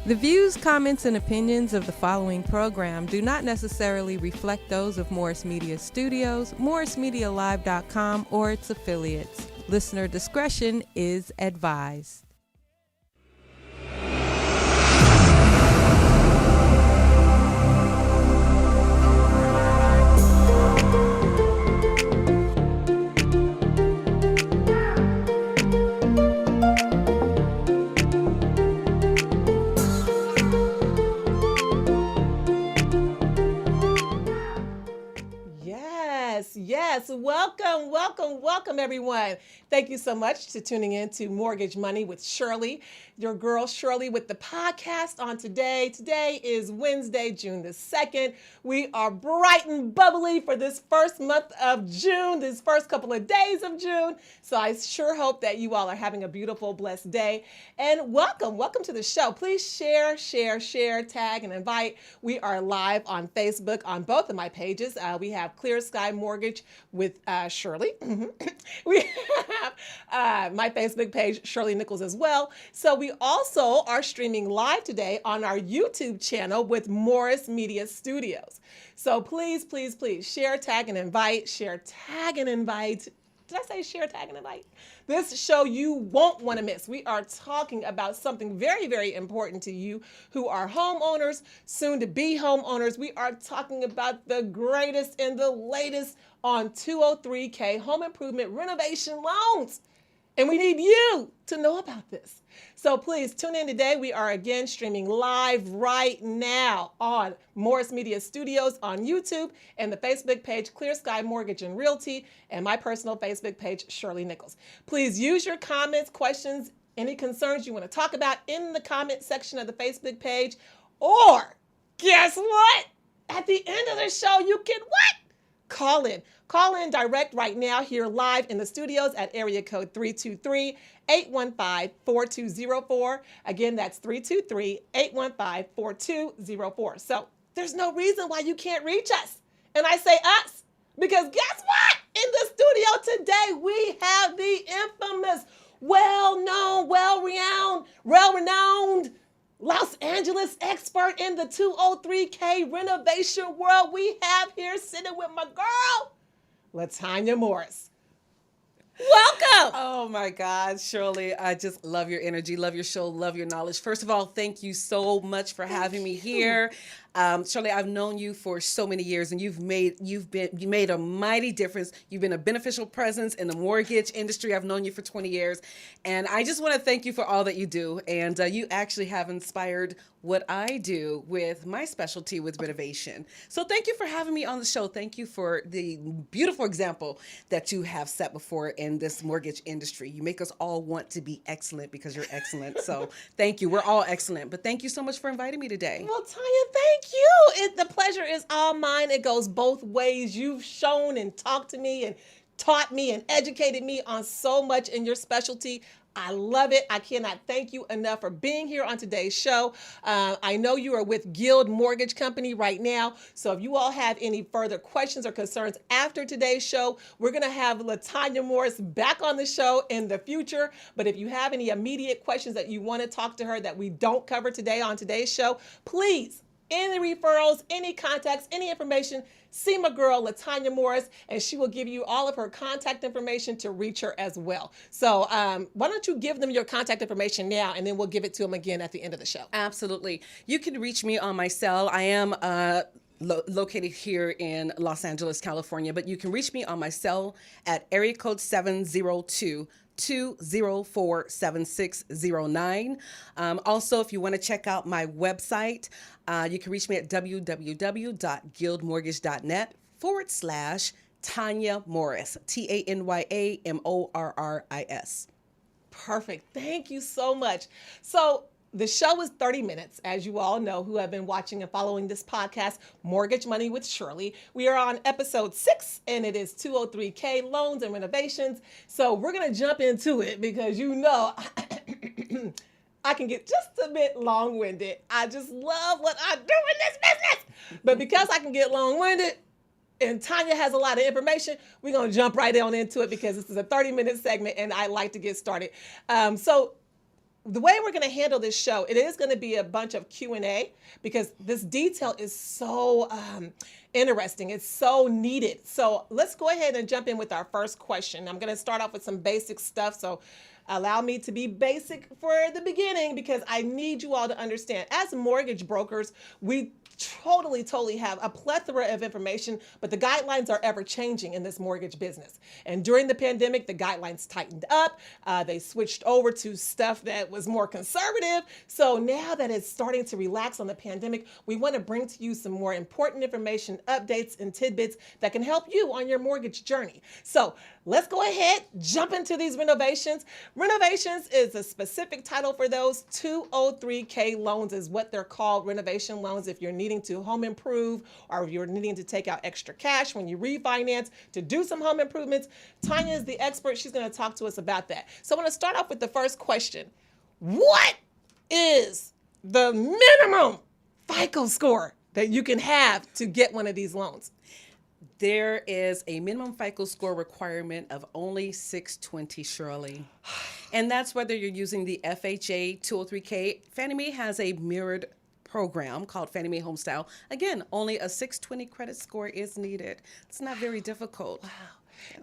The views, comments, and opinions of the following program do not necessarily reflect those of Morris Media Studios, morrismedialive.com, or its affiliates. Listener discretion is advised. Yes. Welcome, everyone. Thank you so much for tuning in to Mortgage Money with Shirley, your girl Shirley with the podcast on today. Today is Wednesday, June the 2nd. We are bright and bubbly for this first month of June, this first couple of days of June. So I sure hope that you all are having a beautiful, blessed day. And welcome to the show. Please share, tag, and invite. We are live on Facebook on both of my pages. We have Clear Sky Mortgage with Shirley. We have my Facebook page, Shirley Nichols, as well. So we also are streaming live today on our YouTube channel with Morris Media Studios. So please share, tag, and invite. Share, tag, and invite. Did I say share, tag, and invite? This show you won't want to miss. We are talking about something very, very important to you who are homeowners, soon to be homeowners. We are talking about the greatest and the latest on 203K home improvement renovation loans. And we need you to know about this. So please tune in today. We are again streaming live right now on Morris Media Studios on YouTube and the Facebook page Clear Sky Mortgage and Realty and my personal Facebook page Shirley Nichols. Please use your comments, questions, any concerns you want to talk about in the comment section of the Facebook page. Or guess what? At the end of the show, you can what? Call in direct right now here live in the studios at area code 323-815-4204. Again, that's 323-815-4204. So there's no reason why you can't reach us. And I say us because guess what? In the studio today, we have the infamous, well-known, well-renowned Los Angeles expert in the 203K renovation world. We have here sitting with my girl, Tanya Morris. Welcome. Oh my God, Shirley, I just love your energy, love your show, love your knowledge. First of all, thank you so much for having me here. Shirley, I've known you for so many years, and you made a mighty difference. You've been a beneficial presence in the mortgage industry. I've known you for 20 years, and I just want to thank you for all that you do. And you actually have inspired what I do with my specialty with renovation. So thank you for having me on the show. Thank you for the beautiful example that you have set before in this mortgage industry. You make us all want to be excellent because you're excellent. So thank you. We're all excellent. But thank you so much for inviting me today. Well, Tanya, thank you. The pleasure is all mine. It goes both ways. You've shown and talked to me and taught me and educated me on so much in your specialty. I love it. I cannot thank you enough for being here on today's show. I know you are with Guild Mortgage Company right now. So if you all have any further questions or concerns after today's show, we're going to have Tanya Morris back on the show in the future. But if you have any immediate questions that you want to talk to her that we don't cover today on today's show, please, any referrals, any contacts, any information, see my girl, Tanya Morris, and she will give you all of her contact information to reach her as well. So why don't you give them your contact information now, and then we'll give it to them again at the end of the show. Absolutely. You can reach me on my cell. I am located here in Los Angeles, California, but you can reach me on my cell at area code 702-204-7609. Also, if you want to check out my website, you can reach me at www.guildmortgage.net/Tanya Morris, TanyAMorris. Perfect. Thank you so much. So the show is 30 minutes, as you all know who have been watching and following this podcast, Mortgage Money with Shirley. We are on episode 6, and it is 203K loans and renovations. So we're going to jump into it because you know I can get just a bit long-winded. I just love what I do in this business. But because I can get long-winded and Tanya has a lot of information, we're going to jump right on into it because this is a 30-minute segment and I like to get started. So the way we're going to handle this show, it is going to be a bunch of Q&A because this detail is so interesting. It's so needed. So let's go ahead and jump in with our first question. I'm going to start off with some basic stuff. So allow me to be basic for the beginning because I need you all to understand. As mortgage brokers, we totally have a plethora of information, but the guidelines are ever changing in this mortgage business. And during the pandemic, the guidelines tightened up. They switched over to stuff that was more conservative. So now that it's starting to relax on the pandemic, we want to bring to you some more important information, updates, and tidbits that can help you on your mortgage journey. So let's go ahead, jump into these renovations. Renovations is a specific title for those. 203K loans is what they're called, renovation loans. If you're needing to home improve or if you're needing to take out extra cash when you refinance to do some home improvements, Tanya is the expert. She's going to talk to us about that. So I want to start off with the first question. What is the minimum FICO score that you can have to get one of these loans? There is a minimum FICO score requirement of only 620, Shirley. And that's whether you're using the FHA 203K. Fannie Mae has a mirrored program called Fannie Mae Homestyle. Again, only a 620 credit score is needed. It's not very difficult. Wow.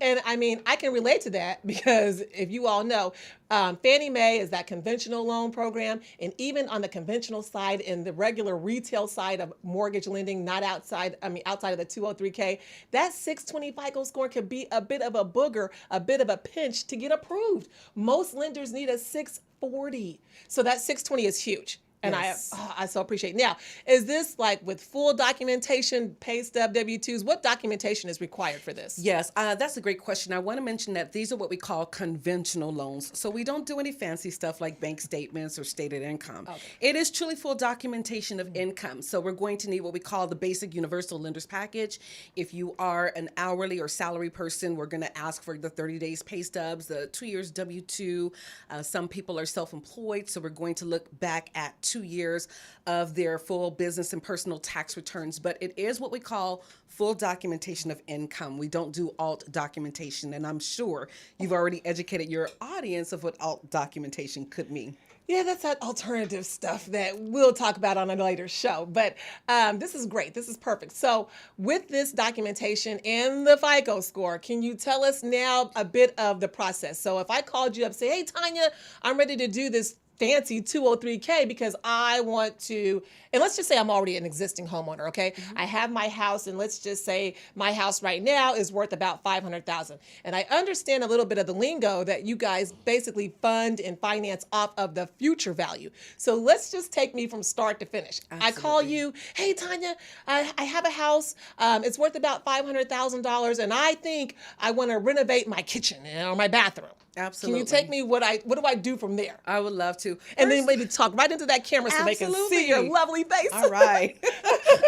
And I mean, I can relate to that because if you all know, Fannie Mae is that conventional loan program. And even on the conventional side, in the regular retail side of mortgage lending, not outside, outside of the 203K, that 620 FICO score could be a bit of a booger, a bit of a pinch to get approved. Most lenders need a 640. So that 620 is huge. And yes. I so appreciate it. Now, is this like with full documentation, pay stub, W-2s? What documentation is required for this? Yes, that's a great question. I want to mention that these are what we call conventional loans. So we don't do any fancy stuff like bank statements or stated income. Okay. It is truly full documentation of income. So we're going to need what we call the basic universal lenders package. If you are an hourly or salary person, we're going to ask for the 30 days pay stubs, the 2 years W-2. Some people are self-employed, so we're going to look back at 2 years of their full business and personal tax returns, but it is what we call full documentation of income. We don't do alt documentation, and I'm sure you've already educated your audience of what alt documentation could mean. Yeah, that's that alternative stuff that we'll talk about on a later show. But this is great. This is perfect. So with this documentation and the FICO score, can you tell us now a bit of the process? So if I called you up and say, hey, Tanya, I'm ready to do this fancy 203K because I want to, and let's just say I'm already an existing homeowner, okay? Mm-hmm. I have my house, and let's just say my house right now is worth about $500,000. And I understand a little bit of the lingo that you guys basically fund and finance off of the future value. So let's just take me from start to finish. Absolutely. I call you, hey, Tanya, I have a house. It's worth about $500,000, and I think I want to renovate my kitchen or my bathroom. Absolutely. Can you take me what do I do from there? I would love to. And then maybe talk right into that camera so Absolutely. They can see your lovely face. All right.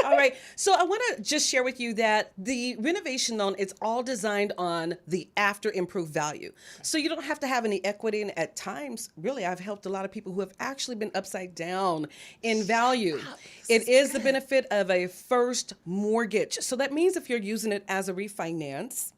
All right. So I want to just share with you that the renovation loan, it's all designed on the after improved value. So you don't have to have any equity. And at times, really, I've helped a lot of people who have actually been upside down in value. Wow, it is the benefit of a first mortgage. So that means if you're using it as a refinance,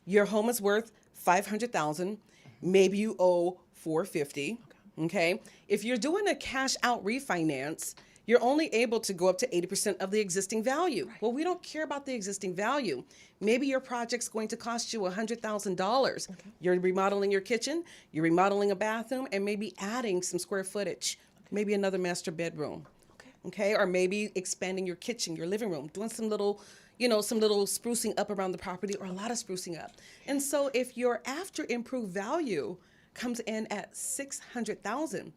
your home is worth $500,000. Maybe you owe $450. Okay. If you're doing a cash out refinance, you're only able to go up to 80% of the existing value. Right. Well, we don't care about the existing value. Maybe your project's going to cost you $100,000. Okay. You're remodeling your kitchen, you're remodeling a bathroom, and maybe adding some square footage, maybe another master bedroom. Okay. Or maybe expanding your kitchen, your living room, doing some little sprucing up around the property or a lot of sprucing up. And so if your after improved value comes in at $600,000,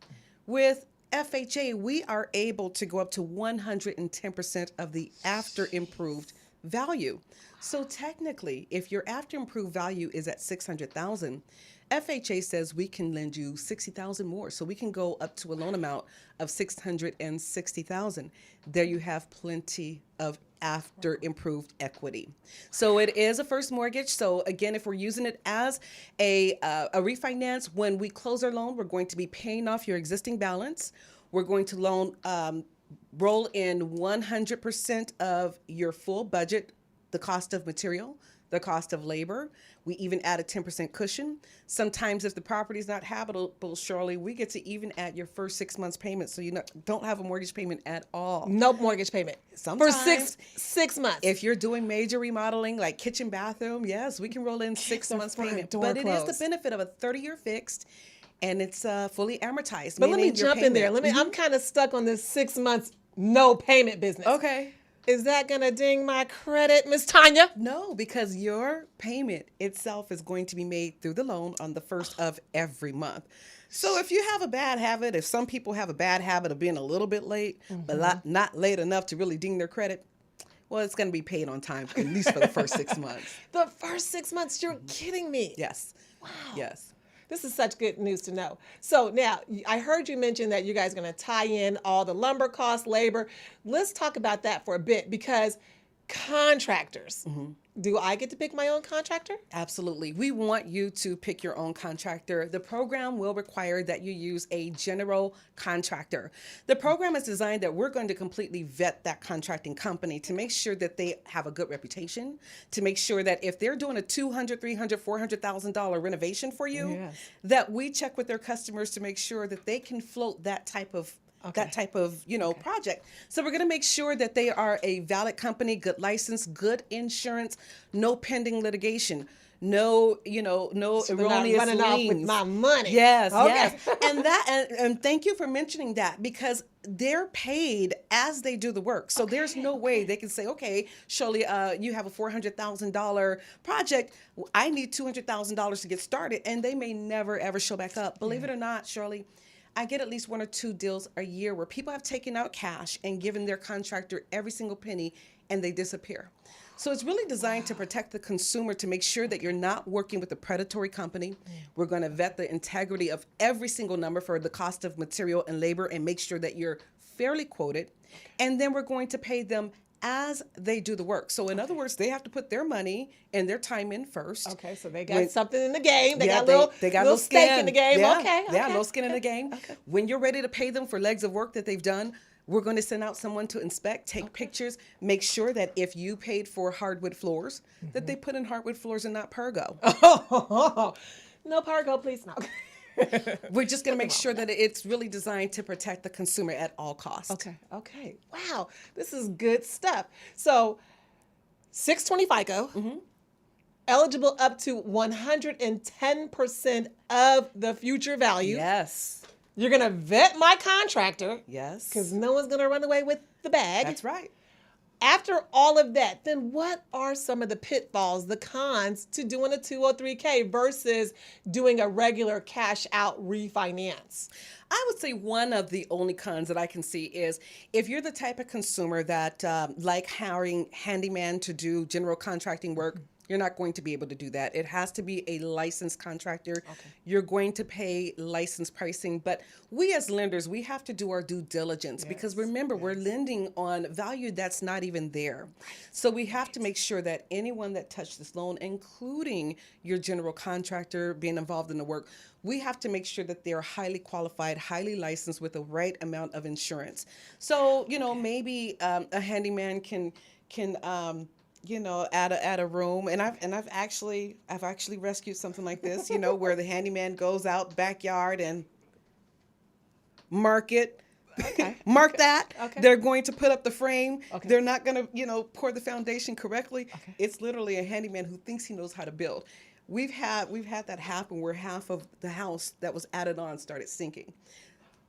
with FHA, we are able to go up to 110% of the after improved value. So technically, if your after improved value is at $600,000, FHA says we can lend you $60,000 more. So we can go up to a loan amount of $660,000. There you have plenty of after improved equity. So it is a first mortgage. So again, if we're using it as a refinance, when we close our loan, we're going to be paying off your existing balance. We're going to roll in 100% of your full budget, the cost of material, the cost of labor. We even add a 10% cushion. Sometimes if the property is not habitable, Shirley, we get to even add your first 6 months payment, so you don't have a mortgage payment at all. No mortgage payment. Sometimes, for six months. If you're doing major remodeling like kitchen, bathroom, yes, we can roll in 6 months payment. But it is the benefit of a 30-year fixed, and it's fully amortized. But let me jump in there. I'm kind of stuck on this 6 months no payment business. Okay. Is that going to ding my credit, Miss Tanya? No, because your payment itself is going to be made through the loan on the first of every month. So if you have a bad habit, if some people have a bad habit of being a little bit late, but not late enough to really ding their credit, well, it's going to be paid on time, at least for the first 6 months. The first 6 months? You're kidding me. Yes. Wow. Yes. This is such good news to know. So now, I heard you mention that you guys are going to tie in all the lumber costs, labor. Let's talk about that for a bit, because contractors, do I get to pick my own contractor? Absolutely. We want you to pick your own contractor. The program will require that you use a general contractor. The program is designed that we're going to completely vet that contracting company to make sure that they have a good reputation, to make sure that if they're doing a $200,000, $300,000, $400,000 renovation for you, that we check with their customers to make sure that they can float that type of project. So we're going to make sure that they are a valid company, good license, good insurance, no pending litigation, no erroneous running liens. off with my money. Yes, okay. yes. And thank you for mentioning that, because they're paid as they do the work. So there's no way they can say, okay, Shirley, you have a $400,000 project. I need $200,000 to get started. And they may never, ever show back up. Believe it or not, Shirley, I get at least 1 or 2 deals a year where people have taken out cash and given their contractor every single penny, and they disappear. So it's really designed to protect the consumer, to make sure that you're not working with a predatory company. We're going to vet the integrity of every single number for the cost of material and labor and make sure that you're fairly quoted. And then we're going to pay them as they do the work. So in other words, they have to put their money and their time in first. Okay, so they got something in the game. They got a little stake in the game. Yeah, okay. Yeah, little skin in the game. Okay. When you're ready to pay them for legs of work that they've done, we're going to send out someone to inspect, take pictures, make sure that if you paid for hardwood floors, that they put in hardwood floors and not Pergo. No Pergo, please, no. We're just going to make sure that it's really designed to protect the consumer at all costs. Okay. Wow, this is good stuff. So, 620 FICO, eligible up to 110% of the future value. Yes. You're going to vet my contractor. Yes. Because no one's going to run away with the bag. That's right. After all of that, then what are some of the pitfalls, the cons to doing a 203K versus doing a regular cash out refinance? I would say one of the only cons that I can see is if you're the type of consumer that like hiring handyman to do general contracting work, you're not going to be able to do that. It has to be a licensed contractor. You're going to pay licensed pricing. But we as lenders, we have to do our due diligence because remember, we're lending on value that's not even there. So we have to make sure that anyone that touched this loan, including your general contractor being involved in the work, we have to make sure that they're highly qualified, highly licensed with the right amount of insurance. So, maybe a handyman can add a room, and I've actually rescued something like this, where the handyman goes out backyard and mark that. They're going to put up the frame. They're not going to pour the foundation correctly. It's literally a handyman who thinks he knows how to build. We've had that happen where half of the house that was added on started sinking.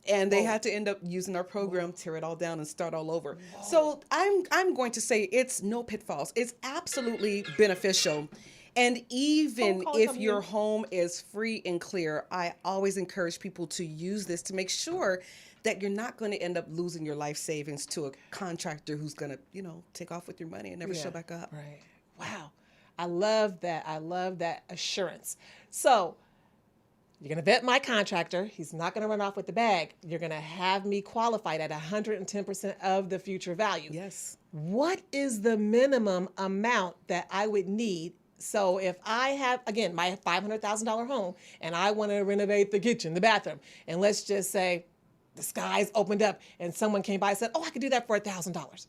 And they had to end up using our program, tear it all down, and start all over. So I'm going to say it's no pitfalls. It's absolutely beneficial. And even if your home is free and clear, I always encourage people to use this to make sure that you're not going to end up losing your life savings to a contractor who's going to, take off with your money and never show back up. Right. Wow. I love that. I love that assurance. So you're going to vet my contractor. He's not going to run off with the bag. You're going to have me qualified at 110% of the future value. Yes. What is the minimum amount that I would need? So if I have, again, my $500,000 home and I want to renovate the kitchen, the bathroom, and let's just say the skies opened up and someone came by and said, oh, I could do that for $1,000.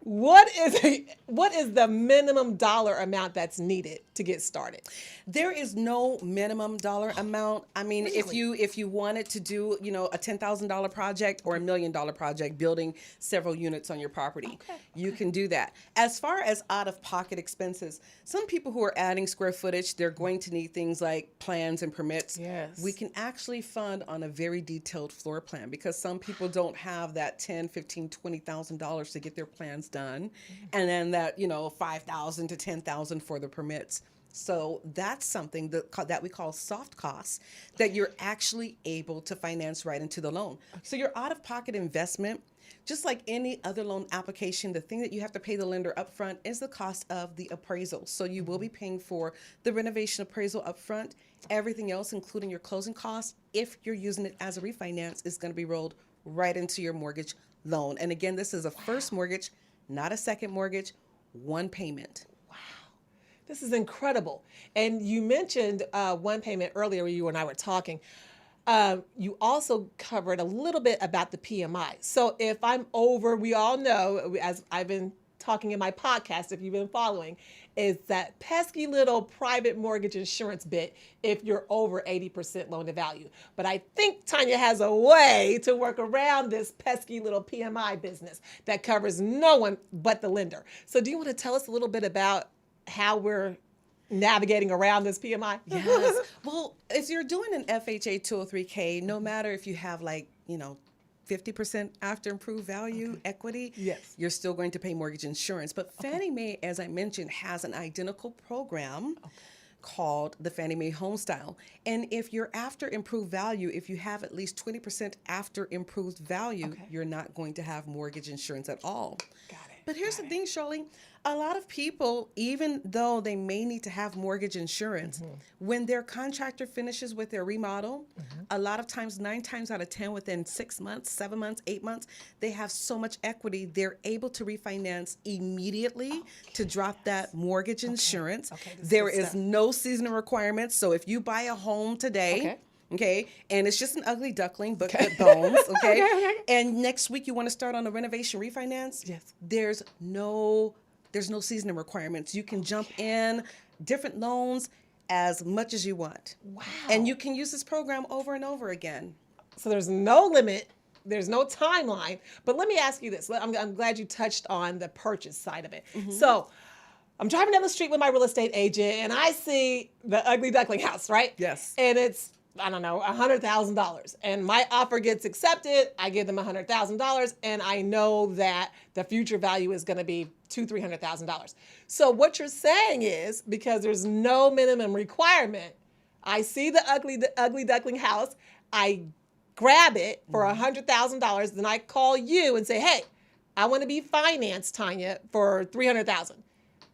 what is the minimum dollar amount that's needed to get started? There is no minimum dollar amount. I mean, Really? if you wanted to do, a $10,000 project or $1 million project, building several units on your property, you can do that. As far as out-of-pocket expenses, some people who are adding square footage, they're going to need things like plans and permits. Yes. We can actually fund on a very detailed floor plan because some people don't have that $10,000, $15,000, $20,000 to get their plans done, and then that $5,000 to $10,000 for the permits. So that's something that we call soft costs that you're actually able to finance right into the loan. So your out-of-pocket investment, just like any other loan application, the thing that you have to pay the lender upfront is the cost of the appraisal. So you will be paying for the renovation appraisal upfront. Everything else, including your closing costs, if you're using it as a refinance, is going to be rolled right into your mortgage loan. And again, this is a first mortgage, not a second mortgage, one payment. This is incredible. And you mentioned one payment earlier when you and I were talking. You also covered a little bit about the PMI. So if I'm over, we all know, as I've been talking in my podcast, if you've been following, is that pesky little private mortgage insurance bit if you're over 80% loan to value. But I think Tanya has a way to work around this pesky little PMI business that covers no one but the lender. So do you want to tell us a little bit about how we're navigating around this PMI? Yes. Well, if you're doing an FHA 203K, no matter if you have 50% after improved value equity, Yes. you're still going to pay mortgage insurance. But Fannie Mae, as I mentioned, has an identical program called the Fannie Mae Home Style. And if you're after improved value, if you have at least 20% after improved value, you're not going to have mortgage insurance at all. Got it. But here's the thing, Shirley. A lot of people, even though they may need to have mortgage insurance, when their contractor finishes with their remodel, a lot of times, 9 times out of 10, within 6 months, 7 months, 8 months, they have so much equity, they're able to refinance immediately to drop that mortgage insurance. There is no seasoning requirements. So if you buy a home today, okay, and it's just an ugly duckling, but good bones, okay? And next week you want to start on a renovation refinance? Yes. There's no seasoning requirements. You can jump in different loans as much as you want. Wow. And you can use this program over and over again. So there's no limit. There's no timeline. But let me ask you this. I'm glad you touched on the purchase side of it. So I'm driving down the street with my real estate agent and I see the ugly duckling house, right? Yes. And it's, I don't know, $100,000. And my offer gets accepted. I give them $100,000 and I know that the future value is going to be $200,000-$300,000. So what you're saying is, because there's no minimum requirement, I see the ugly duckling house, I grab it for $100,000, then I call you and say, hey, I want to be financed, Tanya, for $300,000.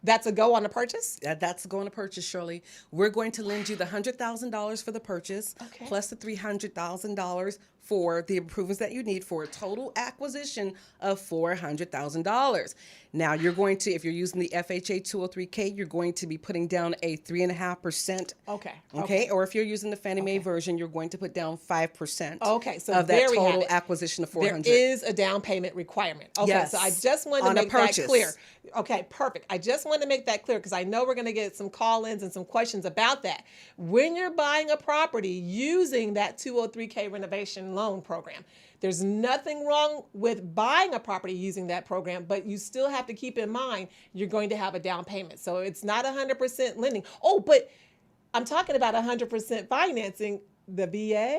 That's a go on a purchase? That's a go on a purchase, Shirley. We're going to lend you the $100,000 for the purchase, plus the $300,000 for the improvements that you need for a total acquisition of $400,000. Now, you're going to, if you're using the FHA 203K, you're going to be putting down a 3.5%. Okay. Or if you're using the Fannie Mae version, you're going to put down 5%. Okay. So of that total acquisition of $400,000. There is a down payment requirement. Okay. Yes. So I just wanted to make that clear. Okay. Perfect. I just wanted to make that clear because I know we're going to get some call-ins and some questions about that. When you're buying a property using that 203K renovation loan program, there's nothing wrong with buying a property using that program, but you still have to keep in mind you're going to have a down payment. So it's not 100% lending. Oh, but I'm talking about 100% financing. The VA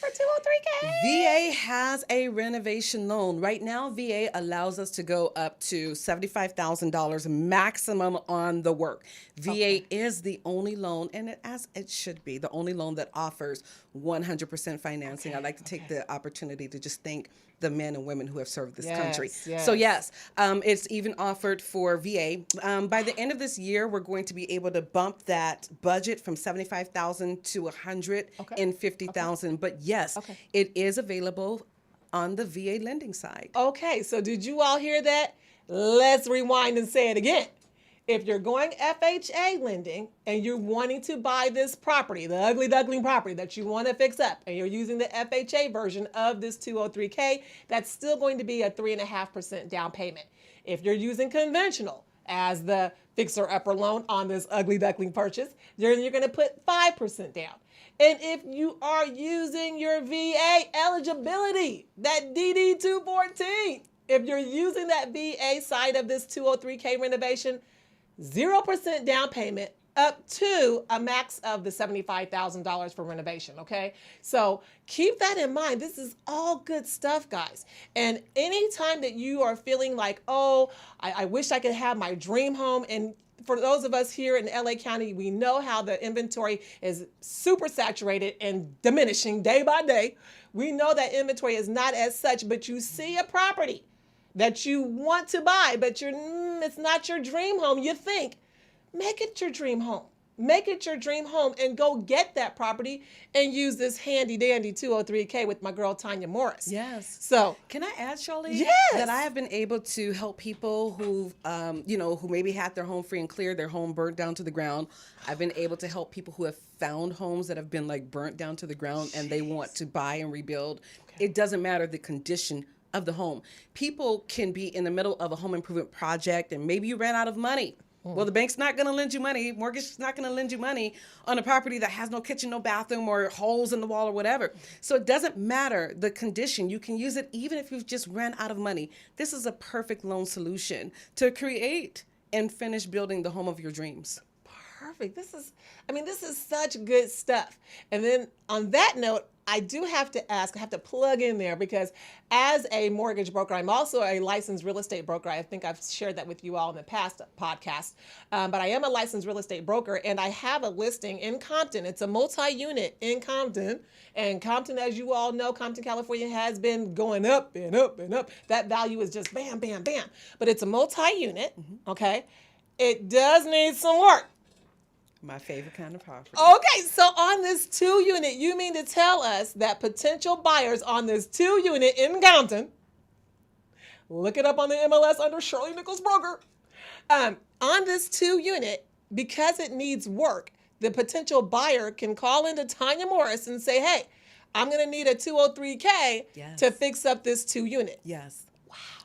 for 203K? VA has a renovation loan. Right now, VA allows us to go up to $75,000 maximum on the work. VA is the only loan, and as it should be, the only loan that offers 100% financing. I'd like to take the opportunity to just thank the men and women who have served this country. So yes, it's even offered for VA. By the end of this year, we're going to be able to bump that budget from $75,000 to $150,000. But yes, it is available on the VA lending side. Okay, so did you all hear that? Let's rewind and say it again. if you're going FHA lending and you're wanting to buy this property, the ugly duckling property that you want to fix up, and you're using the FHA version of this 203K, that's still going to be a 3.5% down payment. If you're using conventional as the fixer-upper loan on this ugly duckling purchase, then you're going to put 5% down. And if you are using your VA eligibility, that DD 214, if you're using that VA side of this 203K renovation, 0% down payment up to a max of the $75,000 for renovation, okay? So keep that in mind. This is all good stuff, guys. And anytime that you are feeling like, oh, I wish I could have my dream home, and for those of us here in LA County, we know how the inventory is super saturated and diminishing day by day. We know that inventory is not as such, but you see a property that you want to buy, but it's not your dream home. You think, make it your dream home. Make it your dream home and go get that property and use this handy dandy 203K with my girl Tanya Morris. Yes. So can I add, Shirley? Yes. That I have been able to help people who, who maybe had their home free and clear, their home burnt down to the ground. I've been able to help people who have found homes that have been like burnt down to the ground and they want to buy and rebuild. Okay. It doesn't matter the condition of the home. People can be in the middle of a home improvement project and maybe you ran out of money. Well, the bank's not going to lend you money. Mortgage is not going to lend you money on a property that has no kitchen, no bathroom, or holes in the wall or whatever. So it doesn't matter the condition. You can use it even if you've just ran out of money. This is a perfect loan solution to create and finish building the home of your dreams. Perfect. This is such good stuff. And then on that note, I do have to ask, I have to plug in there because as a mortgage broker, I'm also a licensed real estate broker. I think I've shared that with you all in the past podcast, but I am a licensed real estate broker and I have a listing in Compton. It's a multi-unit in Compton, and Compton, as you all know, Compton, California has been going up and up and up. That value is just bam, bam, bam. But it's a multi-unit, okay? It does need some work. My favorite kind of property. Okay, so on this 2-unit, you mean to tell us that potential buyers on this 2-unit in Compton, look it up on the MLS under Shirley Nichols Broker, on this 2-unit, because it needs work, the potential buyer can call into Tanya Morris and say, hey, I'm going to need a 203K to fix up this 2-unit. Yes.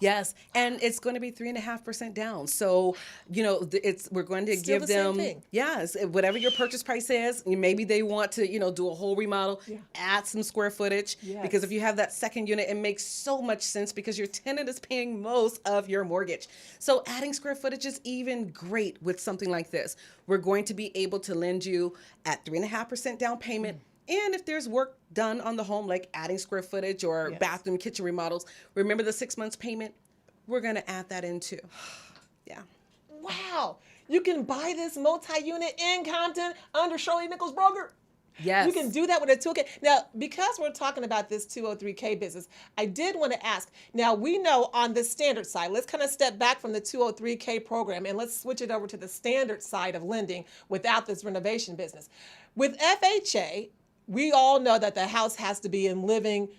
Yes, and it's going to be 3.5% down. So, we're going to give them, whatever your purchase price is. Maybe they want to, do a whole remodel, add some square footage. Yes. Because if you have that second unit, it makes so much sense because your tenant is paying most of your mortgage. So adding square footage is even great with something like this. We're going to be able to lend you at 3.5% down payment. And if there's work done on the home, like adding square footage or bathroom, kitchen remodels, remember the 6 months payment? We're going to add that in too. Yeah. Wow. You can buy this multi-unit in Compton under Shirley Nichols Broker. Yes. You can do that with a toolkit. Now, because we're talking about this 203K business, I did want to ask, now we know on the standard side, let's kind of step back from the 203K program and let's switch it over to the standard side of lending without this renovation business. With FHA, we all know that the house has to be in living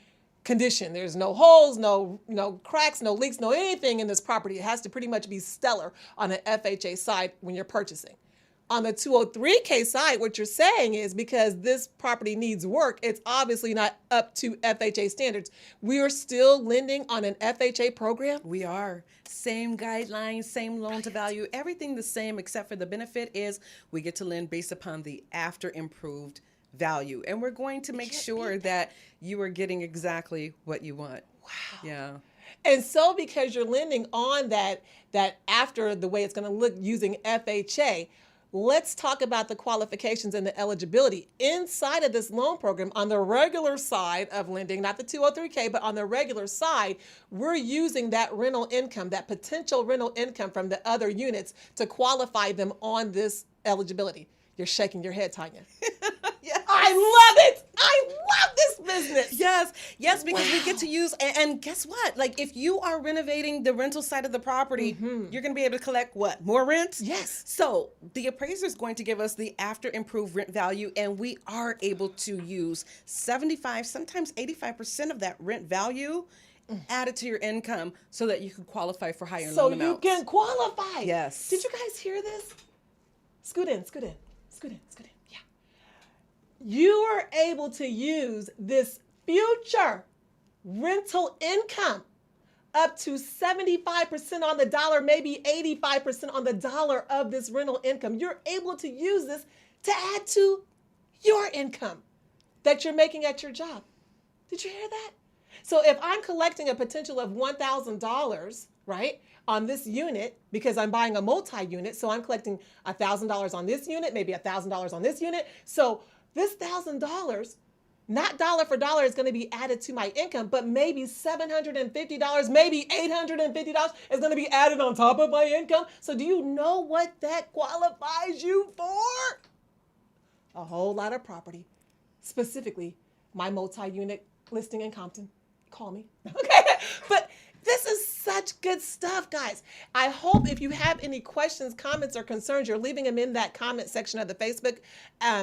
condition. There's no holes, no cracks, no leaks, no anything in this property. It has to pretty much be stellar on the FHA side when you're purchasing. On the 203K side, what you're saying is because this property needs work, it's obviously not up to FHA standards. We are still lending on an FHA program? We are. Same guidelines, same loan to value, everything the same, except for the benefit is we get to lend based upon the after improved value. And we're going to make sure that you are getting exactly what you want. Wow. Yeah. And so because you're lending on that after the way it's going to look using FHA, let's talk about the qualifications and the eligibility inside of this loan program. On the regular side of lending, not the 203K, but on the regular side, we're using that rental income, that potential rental income from the other units to qualify them on this eligibility. You're shaking your head, Tanya. Yes. I love it. I love this business. Yes, because we get to use, and guess what? Like if you are renovating the rental side of the property, you're going to be able to collect what? More rent? Yes. So the appraiser is going to give us the after improved rent value, and we are able to use 75, sometimes 85% of that rent value added to your income so that you can qualify for higher So loan you amounts. can qualify. Yes. Did you guys hear this? Scoot in. Yeah. You are able to use this future rental income up to 75% on the dollar, maybe 85% on the dollar of this rental income. You're able to use this to add to your income that you're making at your job. Did you hear that? So if I'm collecting a potential of $1,000, right, on this unit, because I'm buying a multi-unit, so I'm collecting $1,000 on this unit, maybe $1,000 on this unit. So this $1,000, not dollar for dollar, is going to be added to my income, but maybe $750, maybe $850 is going to be added on top of my income. So do you know what that qualifies you for? A whole lot of property, specifically my multi-unit listing in Compton. Call me. Okay. But this is such good stuff, guys. I hope if you have any questions, comments, or concerns, you're leaving them in that comment section of the Facebook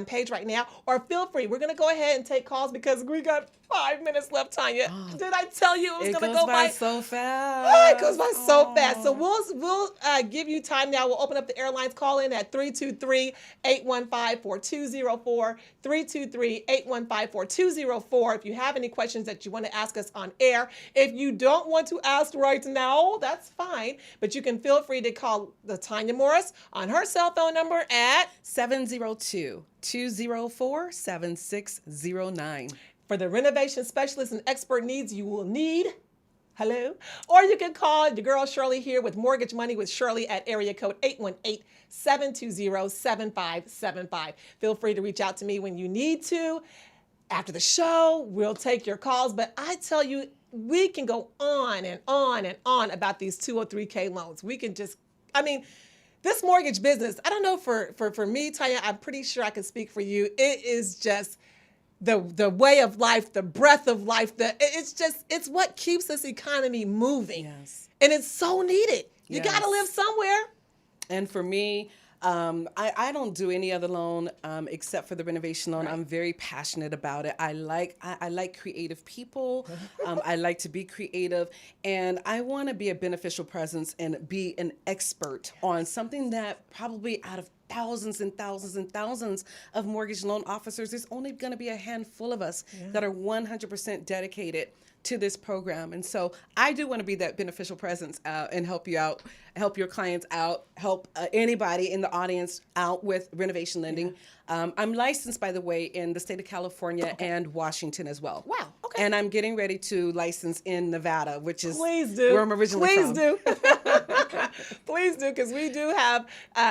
page right now, or feel free. We're going to go ahead and take calls because we got 5 minutes left, Tanya. Did I tell you it was going to go by so fast? Oh, it goes by so fast. So we'll give you time now. We'll open up the airlines. Call in at 323-815-4204, 323-815-4204 if you have any questions that you want to ask us on air. If you don't want to ask right now, that's fine, but you can feel free to call the Tanya Morris on her cell phone number at 702-204-7609. For the renovation specialist and expert needs you will need. Hello. Or you can call your girl Shirley here with Mortgage Money with Shirley at area code 818-720-7575. Feel free to reach out to me when you need to. After the show, we'll take your calls. But I tell you, we can go on and on and on about these 203K loans. We can just, this mortgage business, I don't know for me, Tanya, I'm pretty sure I can speak for you. It is just the way of life, the breath of life. It's what keeps this economy moving. Yes. And it's so needed. You Yes. got to live somewhere. And for me, I don't do any other loan except for the renovation loan. Right. I'm very passionate about it. I like creative people. I like to be creative, and I want to be a beneficial presence and be an expert on something that probably out of thousands and thousands and thousands of mortgage loan officers, there's only going to be a handful of us that are 100% dedicated to this program. And so I do want to be that beneficial presence and help you out, help your clients out, help anybody in the audience out with renovation lending. I'm licensed, by the way, in the state of California and Washington as well. Wow. Okay. And I'm getting ready to license in Nevada, which is Please do. where I'm originally from. Please do, because we do have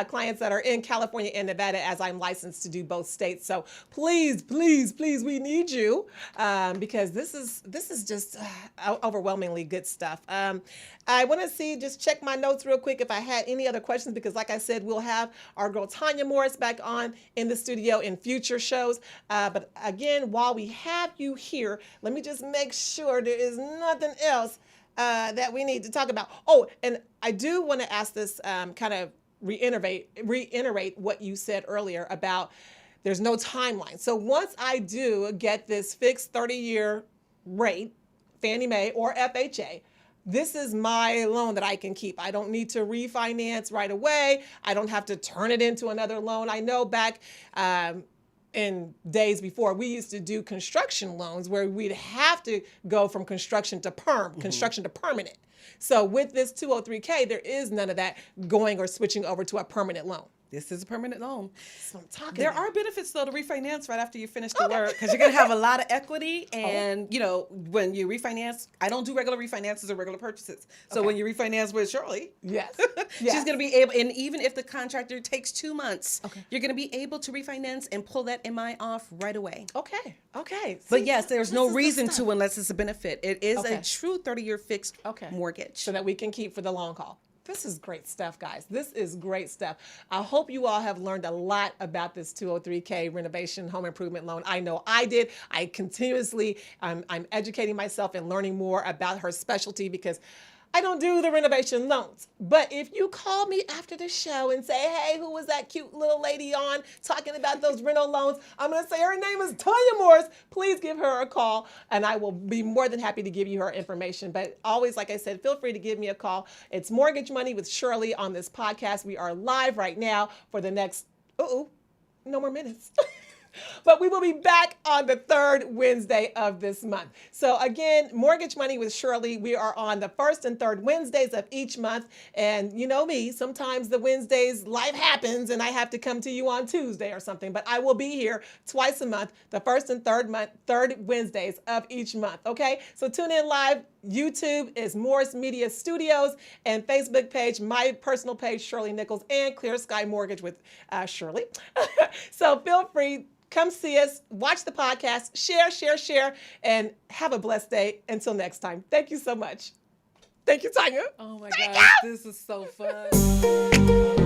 clients that are in California and Nevada, as I'm licensed to do both states. So please, we need you because this is just overwhelmingly good stuff. I want to just check my notes real quick if I had any other questions, because like I said, we'll have our girl Tanya Morris back on in the studio in future shows. But again, while we have you here, let me just make sure there is nothing else that we need to talk about. Oh, and I do want to ask this, kind of reiterate what you said earlier about there's no timeline. So once I do get this fixed 30-year rate, Fannie Mae or FHA, this is my loan that I can keep. I don't need to refinance right away. I don't have to turn it into another loan. I know back in days before, we used to do construction loans where we'd have to go from construction to construction to permanent. So with this 203K, there is none of that going or switching over to a permanent loan. This is a permanent loan. That's what I'm talking There about. are benefits, though, to refinance right after you finish the work, because you're going to have a lot of equity. And, when you refinance, I don't do regular refinances or regular purchases. So when you refinance with Shirley, Yes. she's going to be able, and even if the contractor takes 2 months, Okay. you're going to be able to refinance and pull that MI off right away. Okay. But See, yes, there's this no is the reason stuff. to unless it's a benefit. It is Okay. a true 30-year fixed mortgage. So that we can keep for the long haul. This is great stuff, guys. This is great stuff. I hope you all have learned a lot about this 203K renovation home improvement loan. I know I did. I continuously, I'm educating myself and learning more about her specialty, because I don't do the renovation loans. But if you call me after the show and say, hey, who was that cute little lady on talking about those reno loans? I'm going to say her name is Tanya Morris. Please give her a call, and I will be more than happy to give you her information. But always, like I said, feel free to give me a call. It's Mortgage Money with Shirley on this podcast. We are live right now for the next, no more minutes. But we will be back on the third Wednesday of this month. So again, Mortgage Money with Shirley, we are on the first and third Wednesdays of each month. And you know me, sometimes the Wednesdays, life happens and I have to come to you on Tuesday or something. But I will be here twice a month, the first and third Wednesdays of each month. Okay, so tune in live. YouTube is Morris Media Studios, and Facebook page, my personal page, Shirley Nichols, and Clear Sky Mortgage with Shirley. So feel free. Come see us, watch the podcast, share, and have a blessed day. Until next time. Thank you so much. Thank you, Tanya. Oh my gosh, this is so fun.